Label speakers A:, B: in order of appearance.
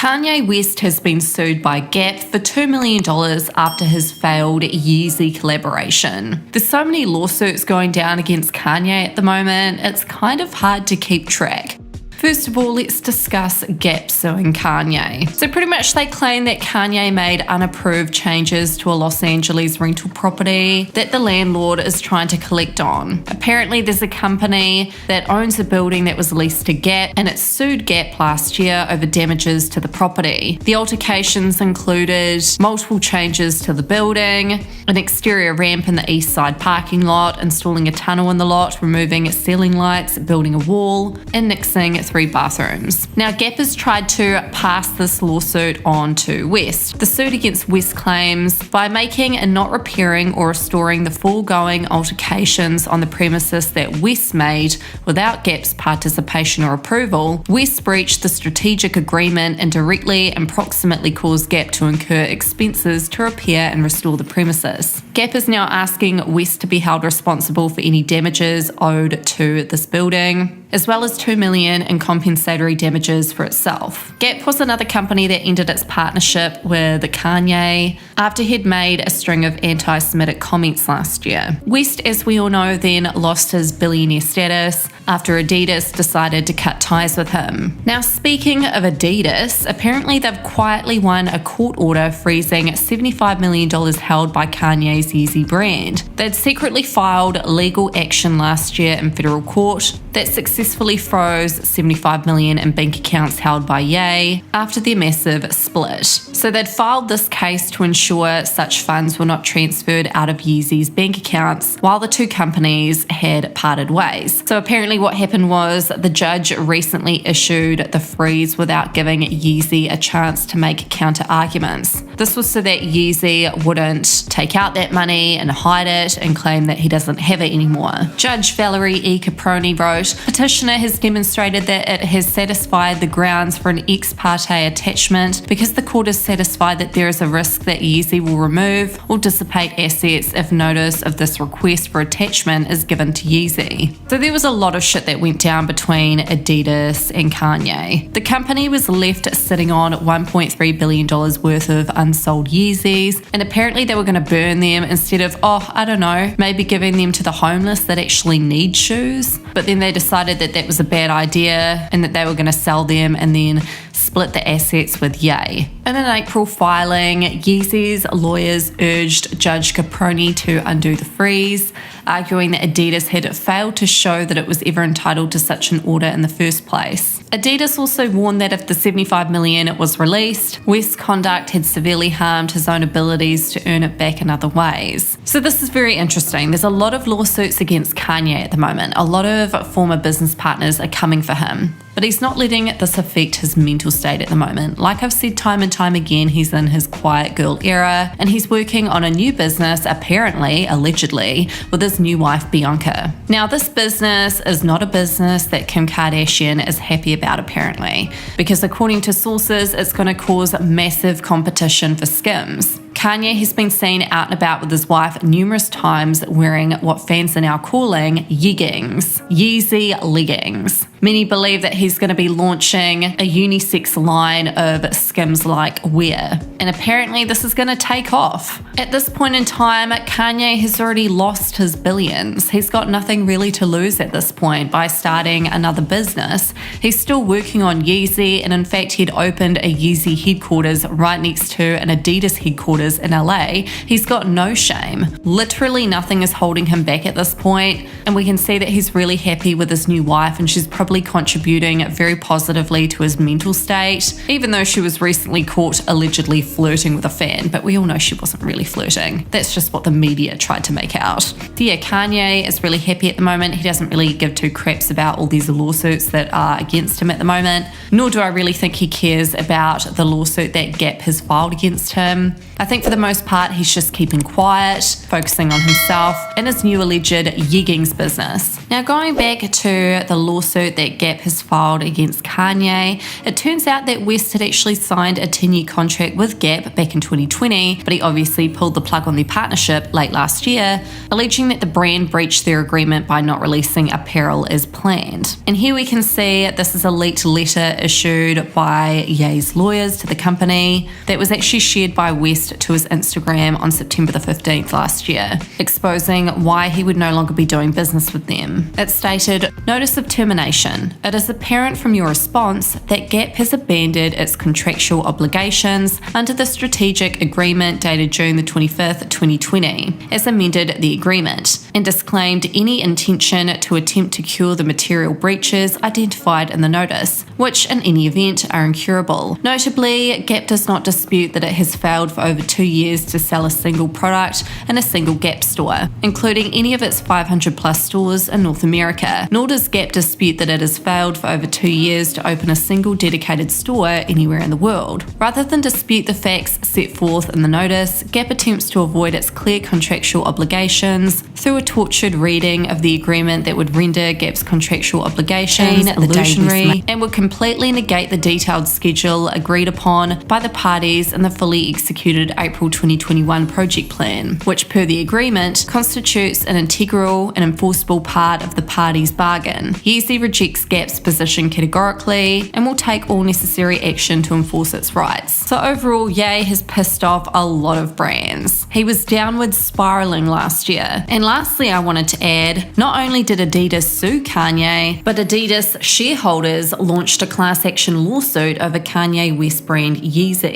A: Kanye West has been sued by Gap for $2 million after his failed Yeezy collaboration. There's so many lawsuits going down against Kanye at the moment, it's kind of hard to keep track. First of all, let's discuss Gap suing Kanye. So pretty much they claim that Kanye made unapproved changes to a Los Angeles rental property that the landlord is trying to collect on. Apparently there's a company that owns a building that was leased to Gap and it sued Gap last year over damages to the property. The altercations included multiple changes to the building, an exterior ramp in the east side parking lot, installing a tunnel in the lot, removing ceiling lights, building a wall, and nixing 3 bathrooms. Now, Gap has tried to pass this lawsuit on to West. The suit against West claims by making and not repairing or restoring the foregoing altercations on the premises that West made without Gap's participation or approval, West breached the strategic agreement and directly and proximately caused Gap to incur expenses to repair and restore the premises. Gap is now asking West to be held responsible for any damages owed to this building, as well as $2 million in compensatory damages for itself. Gap was another company that ended its partnership with Kanye after he'd made a string of anti-Semitic comments last year. West, as we all know, then lost his billionaire status after Adidas decided to cut ties with him. Now, speaking of Adidas, apparently they've quietly won a court order freezing $75 million held by Kanye's Yeezy brand. They'd secretly filed legal action last year in federal court that successfully froze $75 million in bank accounts held by Ye after their massive split. So they'd filed this case to ensure such funds were not transferred out of Yeezy's bank accounts while the two companies had parted ways. So apparently what happened was the judge recently issued the freeze without giving Yeezy a chance to make counter arguments. This was so that Yeezy wouldn't take out that money and hide it and claim that he doesn't have it anymore. Judge Valerie E. Caproni wrote, "Petitioner has demonstrated that it has satisfied the grounds for an ex parte attachment because the court is satisfied that there is a risk that Yeezy will remove or dissipate assets if notice of this request for attachment is given to Yeezy." So there was a lot of shit that went down between Adidas and Kanye. The company was left sitting on $1.3 billion worth of unsold Yeezys, and apparently they were going to burn them instead of, maybe giving them to the homeless that actually need shoes. But then they decided that that was a bad idea and that they were going to sell them and then split the assets with Ye. In an April filing, Yeezy's lawyers urged Judge Caproni to undo the freeze, arguing that Adidas had failed to show that it was ever entitled to such an order in the first place. Adidas also warned that if the $75 million was released, West's conduct had severely harmed his own abilities to earn it back in other ways. So this is very interesting. There's a lot of lawsuits against Kanye at the moment. A lot of former business partners are coming for him. But he's not letting this affect his mental state at the moment. Like I've said time and time again, he's in his quiet girl era and he's working on a new business, apparently, allegedly, with his new wife, Bianca. Now, this business is not a business that Kim Kardashian is happy about, apparently, because according to sources, it's going to cause massive competition for Skims. Kanye has been seen out and about with his wife numerous times wearing what fans are now calling yeggings, Yeezy leggings. Many believe that he's going to be launching a unisex line of Skims-like wear, and apparently this is going to take off. At this point in time, Kanye has already lost his billions. He's got nothing really to lose at this point by starting another business. He's still working on Yeezy, and in fact he'd opened a Yeezy headquarters right next to an Adidas headquarters in LA. He's got no shame. Literally nothing is holding him back at this point, and we can see that he's really happy with his new wife, and she's probably contributing very positively to his mental state, even though she was recently caught allegedly flirting with a fan, but we all know she wasn't really flirting. That's just what the media tried to make out. So yeah, Kanye is really happy at the moment. He doesn't really give two craps about all these lawsuits that are against him at the moment, nor do I really think he cares about the lawsuit that Gap has filed against him. I think for the most part, he's just keeping quiet, focusing on himself and his new alleged yeggings business. Now, going back to the lawsuit lawsuit that Gap has filed against Kanye, it turns out that West had actually signed a 10-year contract with Gap back in 2020, but he obviously pulled the plug on their partnership late last year, alleging that the brand breached their agreement by not releasing apparel as planned. And here we can see this is a leaked letter issued by Ye's lawyers to the company that was actually shared by West to his Instagram on September the 15th last year, exposing why he would no longer be doing business with them. It stated, "Notice of termination. It is apparent from your response that Gap has abandoned its contractual obligations under the strategic agreement dated June the 25th, 2020, as amended the agreement, and disclaimed any intention to attempt to cure the material breaches identified in the notice, which in any event are incurable." Notably, Gap does not dispute that it has failed for over 2 years to sell a single product in a single Gap store, including any of its 500 plus stores in North America, nor does Gap dispute that it has failed for over 2 years to open a single dedicated store anywhere in the world. Rather than dispute the facts set forth in the notice, Gap attempts to avoid its clear contractual obligations through a tortured reading of the agreement that would render Gap's contractual obligations illusionary and would completely negate the detailed schedule agreed upon by the parties in the fully executed April 2021 project plan, which per the agreement constitutes an integral and enforceable part of the parties' bargain. Yeezy rejects Gap's position categorically and will take all necessary action to enforce its rights. So overall, Ye has pissed off a lot of brands. He was downwards spiraling last year. And lastly, I wanted to add, not only did Adidas sue Kanye, but Adidas shareholders launched a class action lawsuit over Kanye West brand Yeezy.